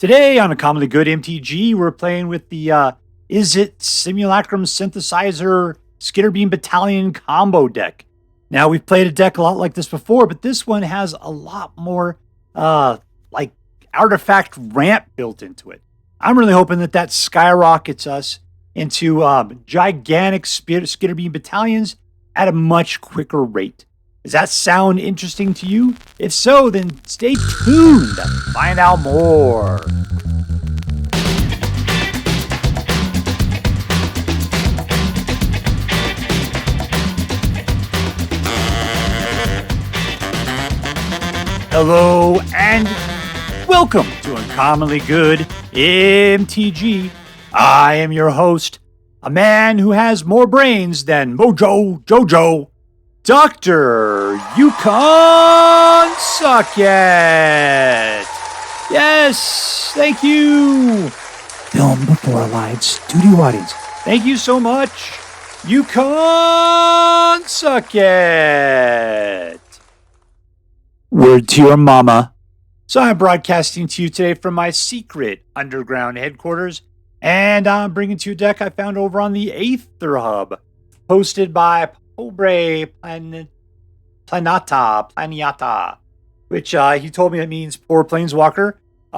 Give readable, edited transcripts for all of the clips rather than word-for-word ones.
Today on a commonly good MTG, we're playing with the Is It Simulacrum Synthesizer Skitterbeam Battalion combo deck. Now, we've played a deck a lot like this before, but this one has a lot more like artifact ramp built into it. I'm really hoping that skyrockets us into gigantic Skitterbeam Battalions at a much quicker rate. Does that sound interesting to you? If so, then stay tuned to find out more. Hello and welcome to Uncommonly Good MTG. I am your host, a man who has more brains than Mojo Jojo, Dr. Yukon Suck It. Yes, thank you. Film before a live studio audience. Thank you so much, Yukon Suck It. Word to your mama. So I'm broadcasting to you today from my secret underground headquarters, and I'm bringing to you a deck I found over on the Aether Hub, hosted by PobrePlaninauta, which he told me that means poor planeswalker.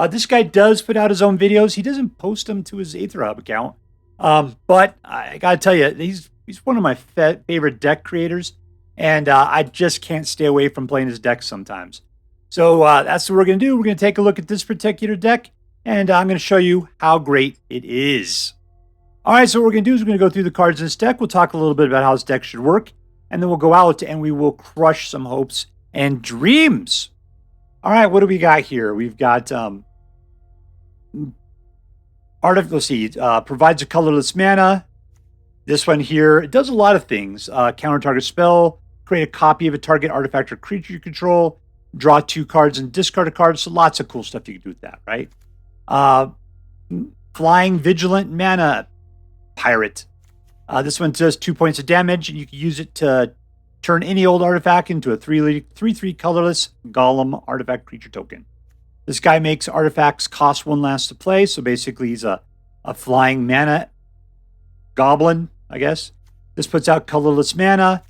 This guy does put out his own videos. He doesn't post them to his Aether Hub account, but I gotta tell you, he's one of my favorite deck creators, and I just can't stay away from playing his deck sometimes. So that's what we're going to do. We're going to take a look at this particular deck, and I'm going to show you how great it is. All right, so what we're going to do is we're going to go through the cards in this deck. We'll talk a little bit about how this deck should work, and then we'll go out and we will crush some hopes and dreams. All right, what do we got here? We've got let's see, provides a colorless mana. This one here, it does a lot of things. Counter target spell, create a copy of a target artifact or creature you control, draw 2 cards and discard a card. So lots of cool stuff you can do with that, right? Flying Vigilant Mana Pirate. This one does 2 points of damage, and you can use it to turn any old artifact into a 3/3 colorless Golem artifact creature token. This guy makes artifacts cost 1 last to play, so basically he's a flying mana goblin, I guess. This puts out colorless mana.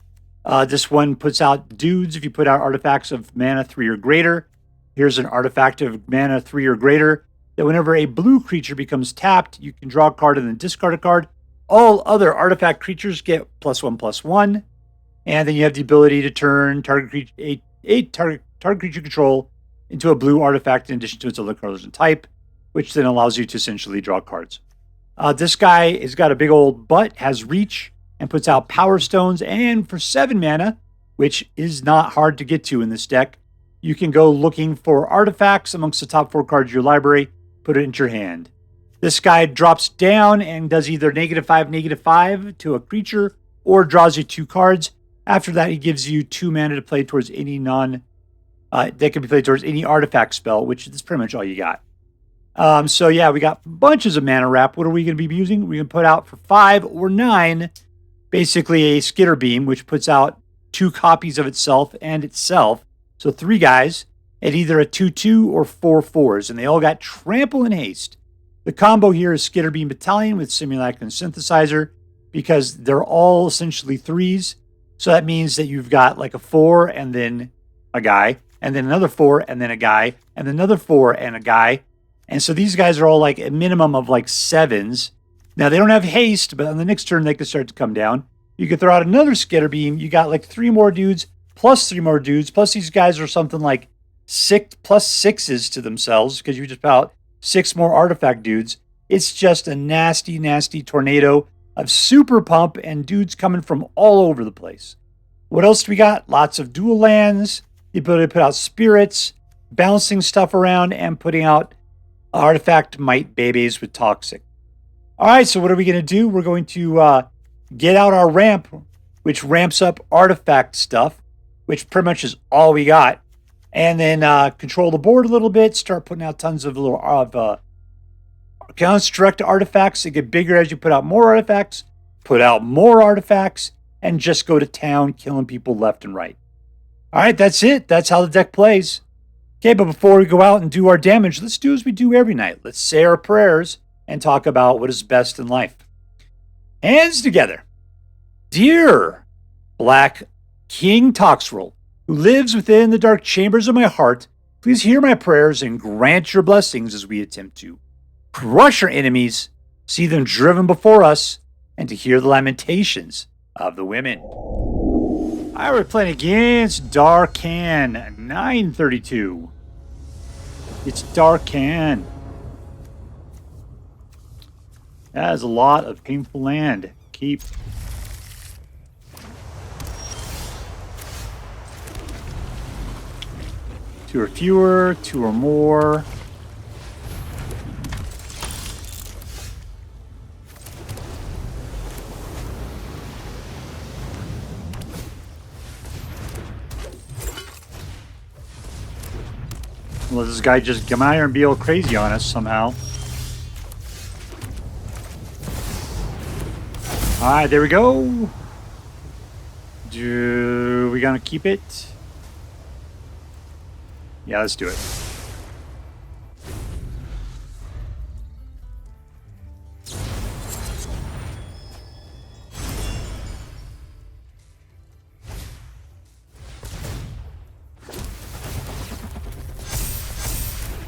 This one puts out dudes if you put out artifacts of mana 3 or greater. Here's an artifact of mana 3 or greater that whenever a blue creature becomes tapped, you can draw a card and then discard a card. All other artifact creatures get +1/+1. And then you have the ability to turn target creature control into a blue artifact in addition to its other colors and type, which then allows you to essentially draw cards. This guy has got a big old butt, has reach, and puts out Power Stones. And for 7 mana, which is not hard to get to in this deck, you can go looking for artifacts amongst the top 4 cards of your library, put it into your hand. This guy drops down and does either -5/-5 to a creature or draws you 2 cards. After that, he gives you 2 mana to play towards any that can be played towards any artifact spell, which is pretty much all you got. So yeah, we got bunches of mana wrap. What are we going to be using? We're going to put out for 5 or 9, basically a Skitterbeam, which puts out 2 copies of itself and itself. So 3 guys at either a 2/2 or 4/4s, and they all got trample and haste. The combo here is Skitterbeam Battalion with Simulacrum Synthesizer, because they're all essentially 3s. So that means that you've got like a 4 and then a guy, and then another 4 and then a guy, and another 4 and a guy. And so these guys are all like a minimum of like 7s. Now they don't have haste, but on the next turn they can start to come down. You could throw out another Skitterbeam. You got like 3 more dudes, plus 3 more dudes, plus these guys are something like 6 plus 6s to themselves, because you just put out 6 more artifact dudes. It's just a nasty, nasty tornado of super pump and dudes coming from all over the place. What else do we got? Lots of dual lands, the ability to put out spirits, bouncing stuff around, and putting out artifact might babies with toxic. All right, so what are we going to do? We're going to get out our ramp, which ramps up artifact stuff, which pretty much is all we got. And then control the board a little bit, start putting out tons of little construct artifacts that get bigger as you put out more artifacts, and just go to town killing people left and right. All right, that's it. That's how the deck plays. Okay, but before we go out and do our damage, let's do as we do every night. Let's say our prayers and talk about what is best in life. Hands together. Dear Black King Toxrill, who lives within the dark chambers of my heart, please hear my prayers and grant your blessings as we attempt to crush our enemies, see them driven before us, and to hear the lamentations of the women. I we're playing against Darkan 932. It's Darkan. That is a lot of painful land. Keep. Two or fewer, two or more. Well, this guy just come out here and be all crazy on us somehow. Alright, there we go. Do we gonna keep it? Yeah, let's do it.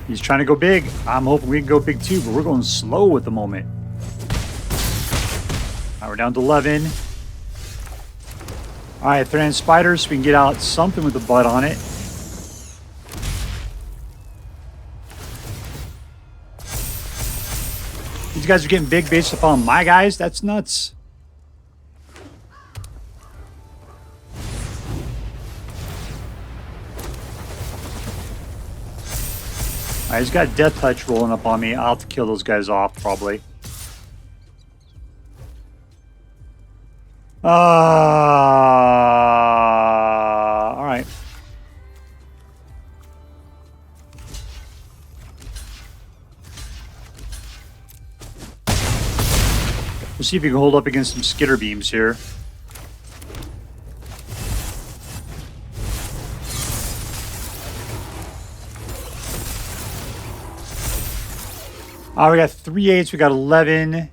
He's trying to go big. I'm hoping we can go big too, but we're going slow at the moment. All right, we're down to 11. All right, Thran Spider, so we can get out something with the butt on it. These guys are getting big based upon my guys. That's nuts. Alright, he's got Death Touch rolling up on me. I'll have to kill those guys off, probably. Alright. We'll see if we can hold up against some Skitterbeams here. We got 3 8s, we got 11.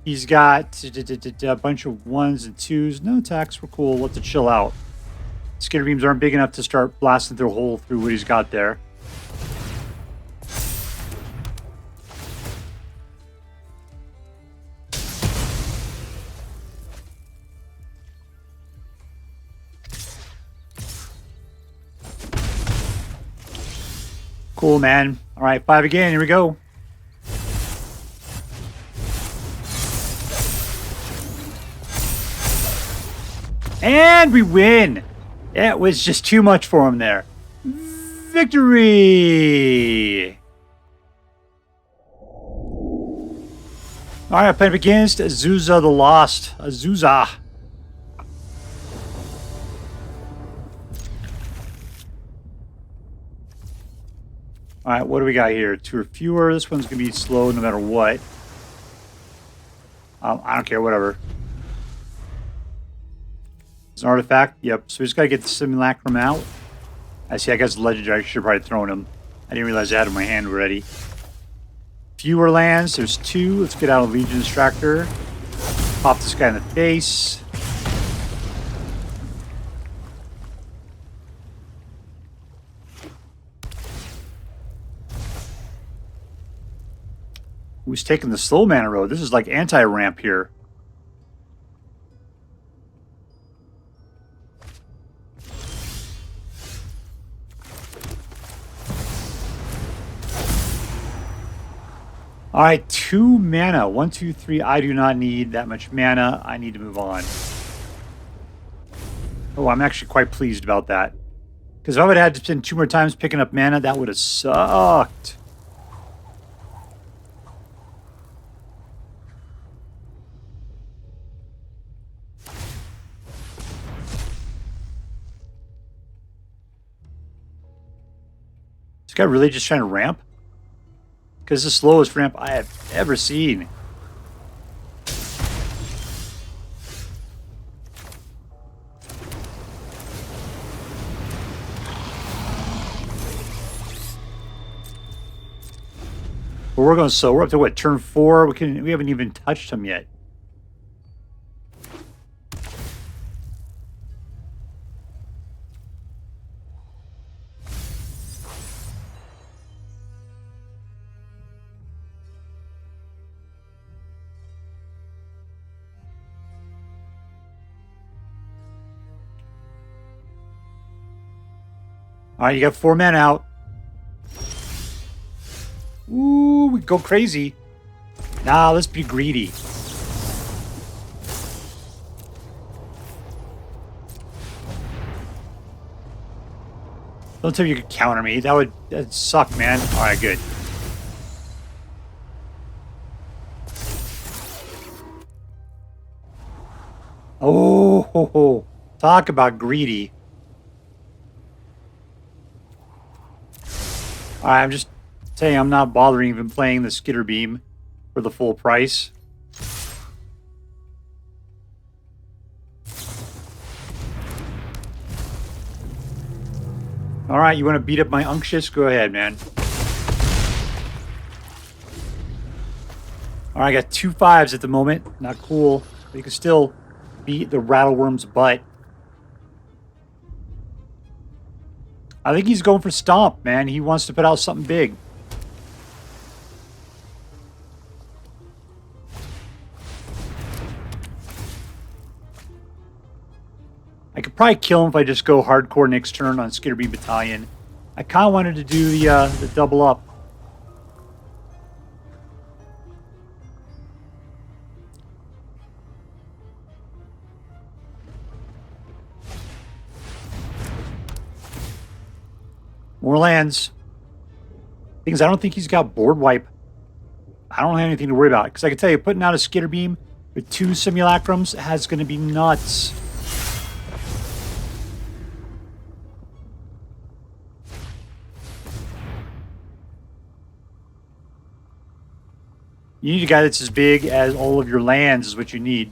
He's got a bunch of 1s and 2s. No attacks, we're cool. Let's chill out. Skitterbeams aren't big enough to start blasting through a hole through what he's got there. Cool, man. All right, 5 again. Here we go. And we win. It was just too much for him there. Victory. All right, playing against AzusaTheLost. Azusa. All right, what do we got here? 2 or fewer. This one's going to be slow no matter what. I don't care, whatever. It's an artifact. Yep, so we just got to get the Simulacrum out. I see, I guess legendary. I should have probably thrown him. I didn't realize I had him in my hand already. Fewer lands. There's 2. Let's get out a Legion Extractor. Pop this guy in the face. Who's taking the slow mana road? This is like anti-ramp here. All right, 2 mana. 1, 2, 3. I do not need that much mana. I need to move on. Oh, I'm actually quite pleased about that. Because if I would have had to spend 2 more times picking up mana, that would have sucked. This guy really just trying to ramp? Because it's the slowest ramp I have ever seen. But we're going so we're up to what, turn 4? We haven't even touched him yet. All right, you got 4 men out. Ooh, we go crazy. Nah, let's be greedy. Don't tell me you could counter me. That'd suck, man. All right, good. Oh, ho, ho. Talk about greedy. All right, I'm just saying I'm not bothering even playing the Skitterbeam for the full price. All right, you want to beat up my Unctus? Go ahead, man. All right, I got 2 5s at the moment. Not cool. But you can still beat the Rattleworm's butt. I think he's going for Stomp, man. He wants to put out something big. I could probably kill him if I just go hardcore next turn on Skitterbeam Battalion. I kind of wanted to do the double up. More lands. Thing is, I don't think he's got board wipe. I don't have anything to worry about. Because I can tell you, putting out a Skitterbeam with 2 Simulacrums has going to be nuts. You need a guy that's as big as all of your lands is what you need.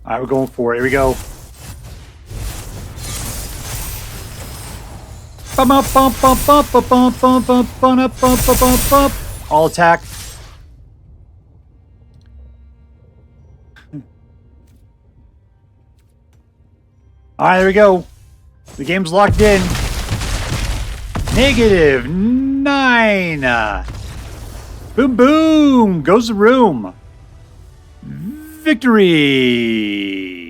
All right, we're going for it. Here we go. All attack. All right, there we go. The game's locked in. -9. Boom, boom. Goes the room. Victory.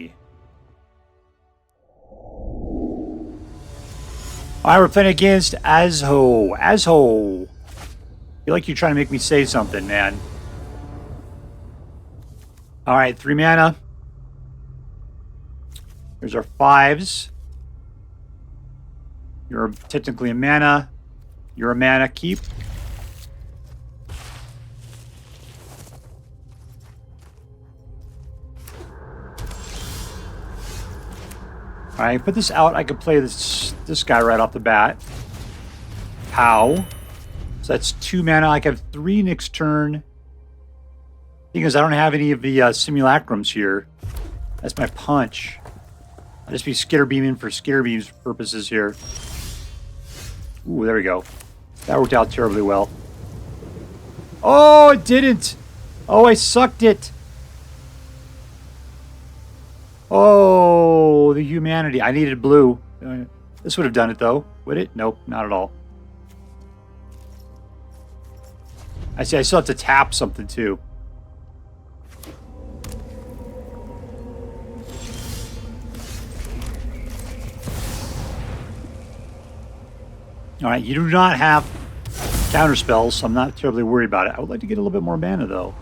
All right, we're playing against Azzho. Azzho. I feel like you're trying to make me say something, man. All right, 3 mana. Here's our 5s. You're technically a mana. You're a mana. Keep. All right, put this out. I could play this guy right off the bat. How? So that's 2 mana. I can have 3 next turn. Because I don't have any of the Simulacrums here. That's my punch. I'll just be Skitterbeaming for Skitterbeam's purposes here. Ooh, there we go. That worked out terribly well. Oh, it didn't! Oh, I sucked it! Oh, the humanity. I needed blue. This would have done it, though. Would it? Nope, not at all. I see, I still have to tap something, too. Alright, you do not have counter spells, so I'm not terribly worried about it. I would like to get a little bit more mana, though.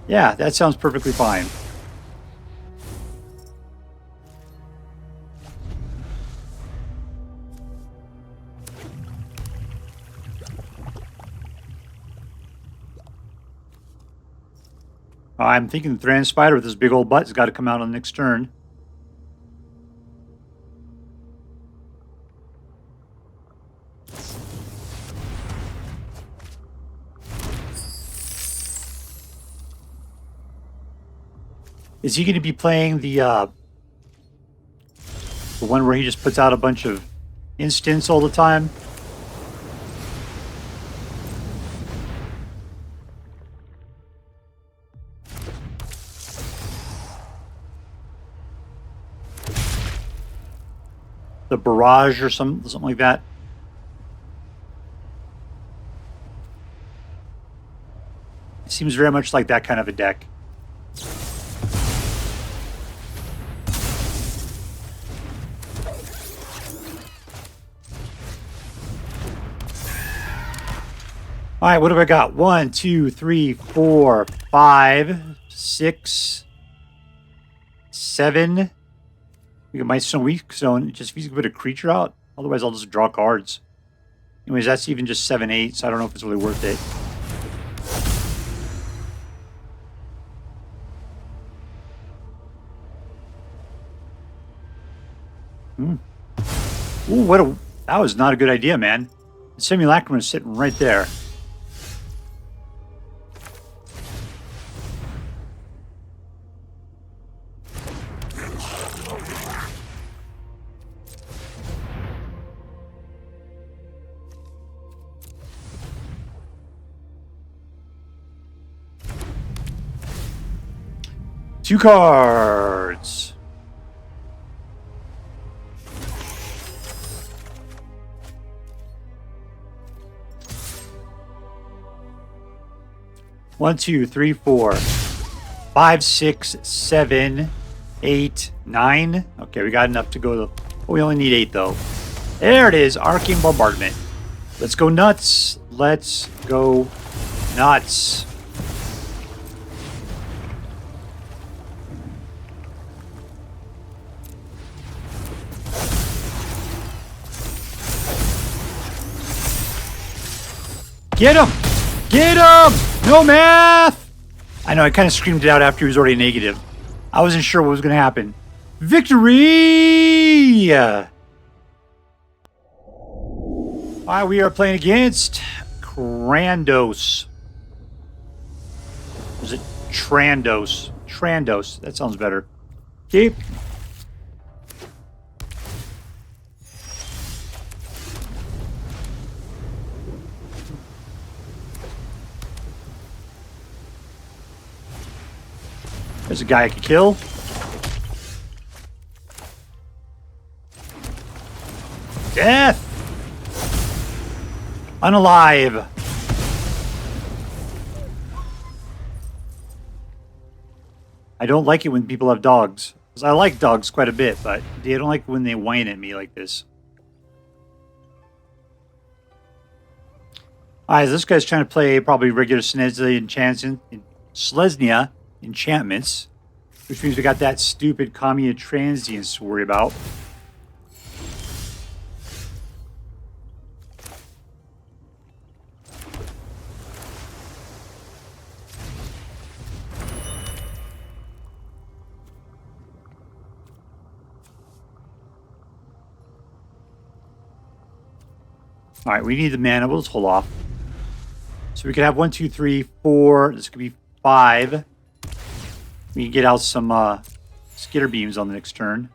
Yeah, that sounds perfectly fine. I'm thinking the Thran Spider with his big old butt has got to come out on the next turn. Is he going to be playing the one where he just puts out a bunch of instants all the time? the barrage or something like that. It seems very much like that kind of a deck. All right, what have I got? 1, 2, 3, 4, 5, 6, 7. We got Mightstone and Weakstone. Just if you can put a creature out. Otherwise, I'll just draw cards. Anyways, that's even just 7, 8, so I don't know if it's really worth it. Ooh, that was not a good idea, man. The Simulacrum is sitting right there. Two cards. One, 2, 3, 4, 5, 6, 7, 8, 9. Okay, we got enough to go. Oh, we only need 8 though. There it is, Arcane Bombardment. Let's go nuts. Let's go nuts. Get him! Get him! No math! I know, I kind of screamed it out after he was already negative. I wasn't sure what was going to happen. Victory! Alright, we are playing against Chrandos. Is it Chrandos? Chrandos. That sounds better. Okay. There's a guy I could kill. Death! Unalive! I don't like it when people have dogs. Because I like dogs quite a bit, but I don't like when they whine at me like this. Alright, this guy's trying to play probably regular Selesnya enchantments, which means we got that stupid Kamiya Transience to worry about. All right, we need the mana. We'll just hold off. So we could have 1, 2, 3, 4. This could be 5. We can get out some Skitterbeams on the next turn.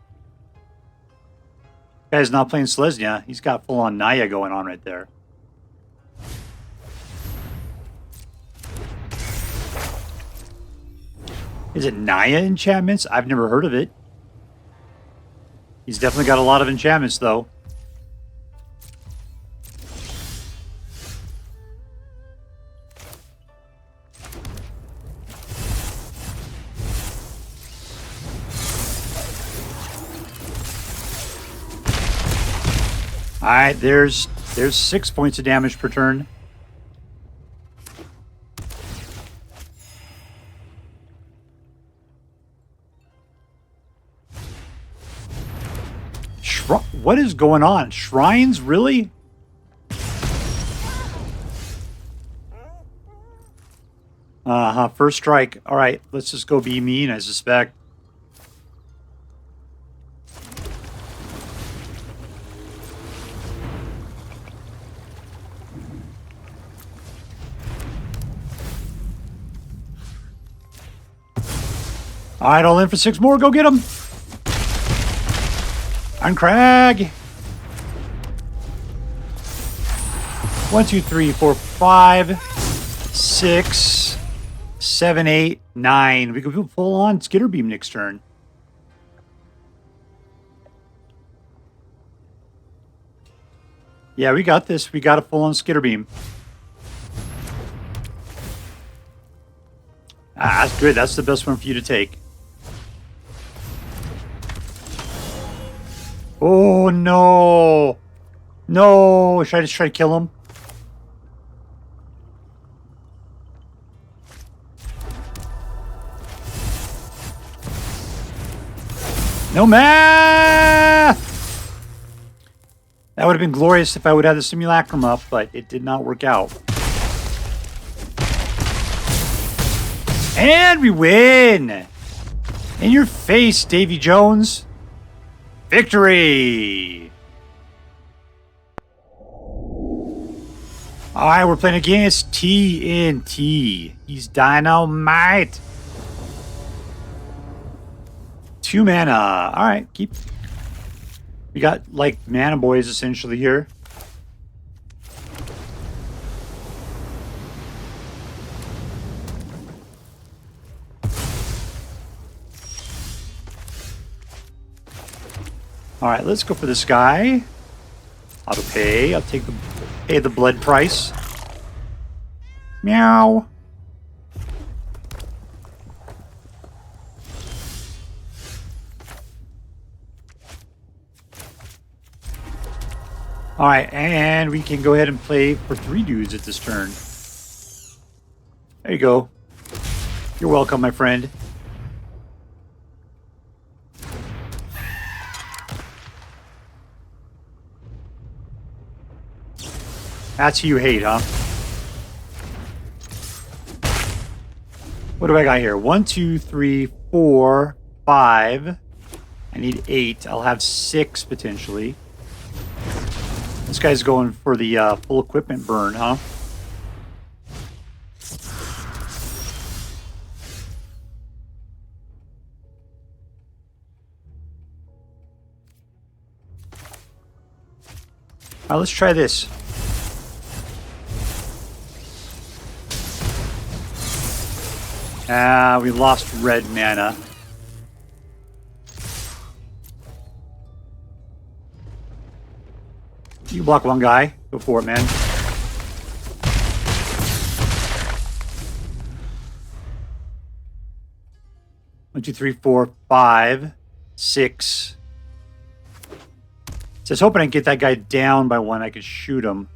Guy's not playing Selesnya. He's got full-on Naya going on right there. Is it Naya enchantments? I've never heard of it. He's definitely got a lot of enchantments, though. Alright, there's 6 points of damage per turn. What is going on? Shrines? Really? First strike. Alright, let's just go be mean, I suspect. Alright, all in for 6 more. Go get him. Irencrag. 1, 2, 3, 4, 5, 6, 7, 8, 9. We could go full on Skitterbeam next turn. Yeah, we got this. We got a full-on Skitterbeam. That's good. That's the best one for you to take. Oh, no. No. Should I just try to kill him? No math! That would have been glorious if I would have the Simulacrum up, but it did not work out. And we win! In your face, Davy Jones. Victory! Alright, we're playing against TNT. He's dynamite. 2 mana. Alright, keep... We got, like, mana boys, essentially, here. Alright, let's go for this guy. Auto pay. I'll pay the blood price. Meow. Alright, and we can go ahead and play for 3 dudes at this turn. There you go. You're welcome, my friend. That's who you hate, huh? What do I got here? 1, 2, 3, 4, 5. I need 8. I'll have 6 potentially. This guy's going for the full equipment burn, huh? All right, let's try this. We lost red mana. You block one guy. Go for it, man. One, two, three, 4, 5, 6. Just hoping I can get that guy down by 1. I could shoot him.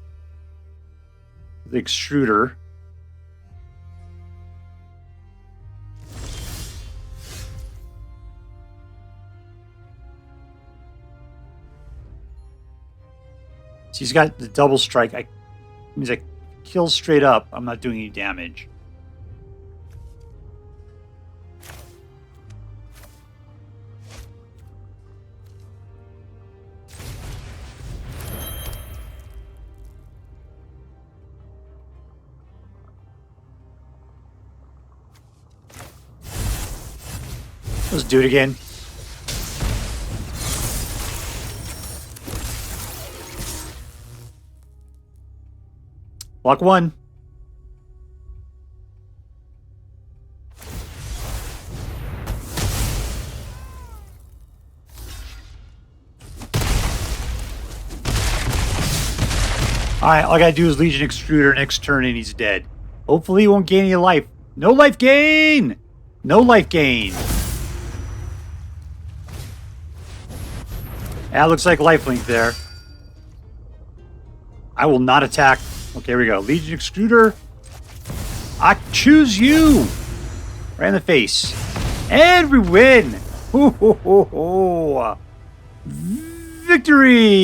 The extruder. So he's got the double strike. Means I kill straight up. I'm not doing any damage. Let's do it again. Block 1. Alright, all I gotta do is Legion Extruder next turn and he's dead. Hopefully he won't gain any life. No life gain! No life gain. That looks like lifelink there. I will not attack. Okay, here we go. Legion Extruder. I choose you. Right in the face. And we win. Ho, ho, ho, ho. Victory.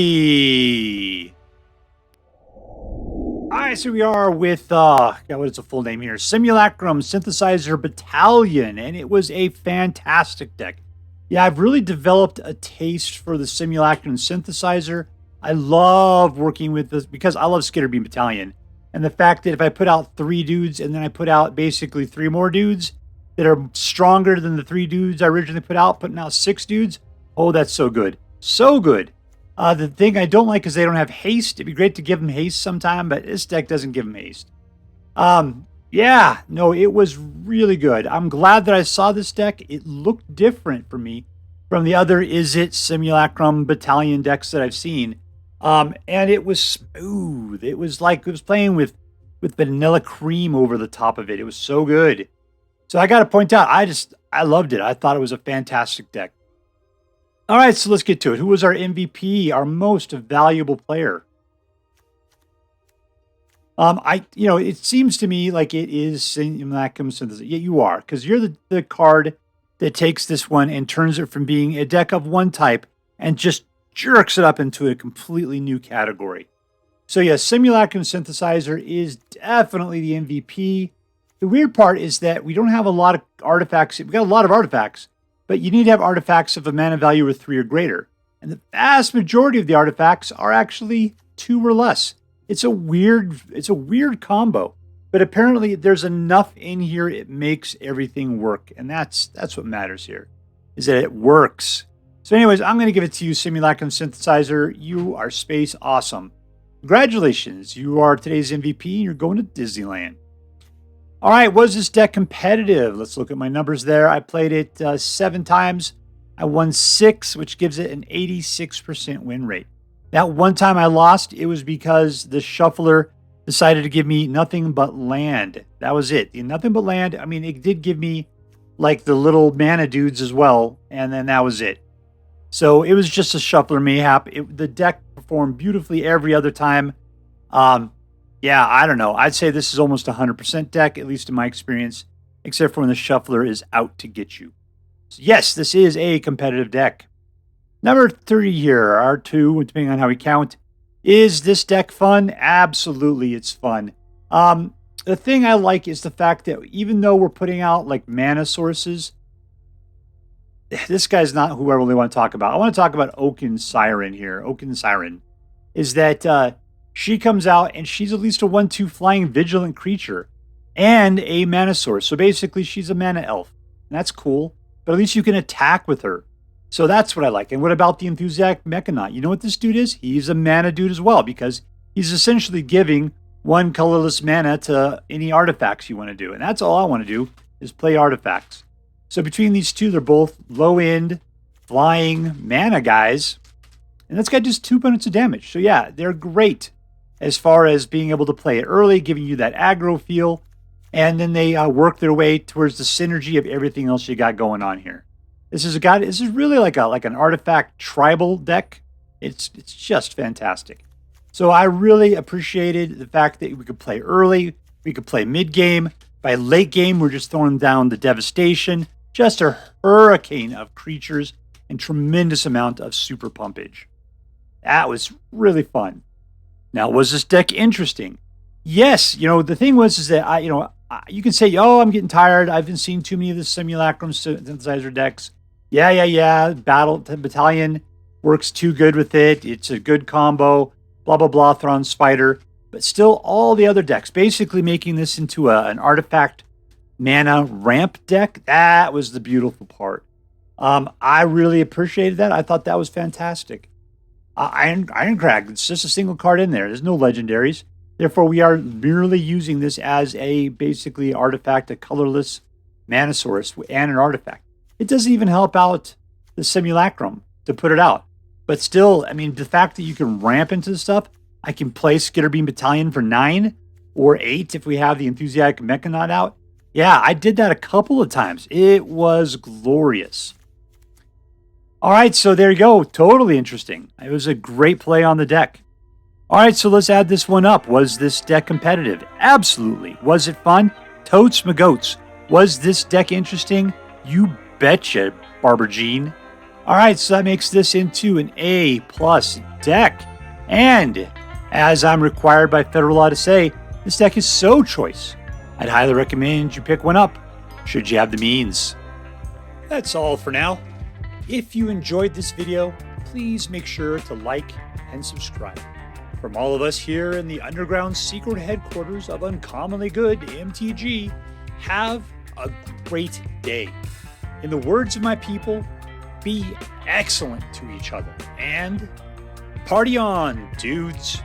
Alright, so we are with, what is the full name here? Simulacrum Synthesizer Battalion. And it was a fantastic deck. Yeah, I've really developed a taste for the Simulacrum Synthesizer. I love working with this because I love Skitterbeam Battalion. And the fact that if I put out 3 dudes and then I put out basically 3 more dudes that are stronger than the 3 dudes I originally put out, putting out 6 dudes, oh, that's so good. So good. The thing I don't like is they don't have haste. It'd be great to give them haste sometime, but this deck doesn't give them haste. Yeah, no, it was really good. I'm glad that I saw this deck. It looked different for me from the other Is It Simulacrum Battalion decks that I've seen. And it was smooth. It was like it was playing with vanilla cream over the top of it. It was so good. So I got to point out, I loved it. I thought it was a fantastic deck. All right, so let's get to it. Who was our MVP, our most valuable player? It seems to me like it is Simulacrum Synthesizer. Yeah, you are, because you're the card that takes this one and turns it from being a deck of one type and just jerks it up into a completely new category. So yeah, Simulacrum Synthesizer is definitely the MVP. The weird part is that we don't have a lot of artifacts. We got a lot of artifacts, but you need to have artifacts of a mana value of 3 or greater. And the vast majority of the artifacts are actually 2 or less. It's a weird combo, but apparently there's enough in here it makes everything work, and that's what matters here, is that it works. So anyways, I'm going to give it to you, Simulacrum Synthesizer. You are space awesome. Congratulations, you are today's MVP, and you're going to Disneyland. All right, was this deck competitive? Let's look at my numbers there. I played it 7 times. I won 6, which gives it an 86% win rate. That one time I lost, it was because the shuffler decided to give me nothing but land. That was it. Nothing but land. I mean, it did give me like the little mana dudes as well, and then that was it. So it was just a shuffler mayhap. The deck performed beautifully every other time. Yeah, I don't know. I'd say this is almost a 100% deck, at least in my experience, except for when the shuffler is out to get you. So yes, this is a competitive deck. Number 3 here, R2, depending on how we count. Is this deck fun? Absolutely, it's fun. The thing I like is the fact that even though we're putting out like mana sources, this guy's not who I really want to talk about. I want to talk about Oaken Siren here. Oaken Siren is that she comes out and she's at least a 1/2 flying vigilant creature and a mana source. So basically, she's a mana elf. And that's cool, but at least you can attack with her. So that's what I like. And what about the Enthusiastic Mechanaut? You know what this dude is? He's a mana dude as well, because he's essentially giving 1 colorless mana to any artifacts you want to do. And that's all I want to do, is play artifacts. So between these two, they're both low-end, flying mana guys. And that's got just 2 points of damage. So yeah, they're great as far as being able to play it early, giving you that aggro feel. And then they work their way towards the synergy of everything else you got going on here. This is really like an artifact tribal deck. It's just fantastic. So I really appreciated the fact that we could play early, we could play mid game. By late game, we're just throwing down the devastation, just a hurricane of creatures and tremendous amount of super pumpage. That was really fun. Now, was this deck interesting? Yes. The thing is that you can say, oh, I'm getting tired. I've been seeing too many of the Simulacrum Synthesizer decks. Yeah. Battalion works too good with it. It's a good combo. Blah, blah, blah, Thran Spider. But still, all the other decks, basically making this into an artifact mana ramp deck. That was the beautiful part. I really appreciated that. I thought that was fantastic. Irencrag, it's just a single card in there. There's no legendaries. Therefore, we are merely using this as a basically artifact, a colorless mana source, and an artifact. It doesn't even help out the Simulacrum to put it out. But still, I mean, the fact that you can ramp into this stuff, I can play Skitterbeam Battalion for 9 or 8 if we have the Enthusiastic Mechanaut out. Yeah, I did that a couple of times. It was glorious. All right, so there you go. Totally interesting. It was a great play on the deck. All right, so let's add this one up. Was this deck competitive? Absolutely. Was it fun? Totes my goats. Was this deck interesting? You betcha, Barber Jean. All right, so that makes this into an A+ deck. And as I'm required by federal law to say, this deck is so choice. I'd highly recommend you pick one up, should you have the means. That's all for now. If you enjoyed this video, please make sure to like and subscribe. From all of us here in the underground secret headquarters of Uncommonly Good MTG, have a great day. In the words of my people, be excellent to each other, and party on, dudes.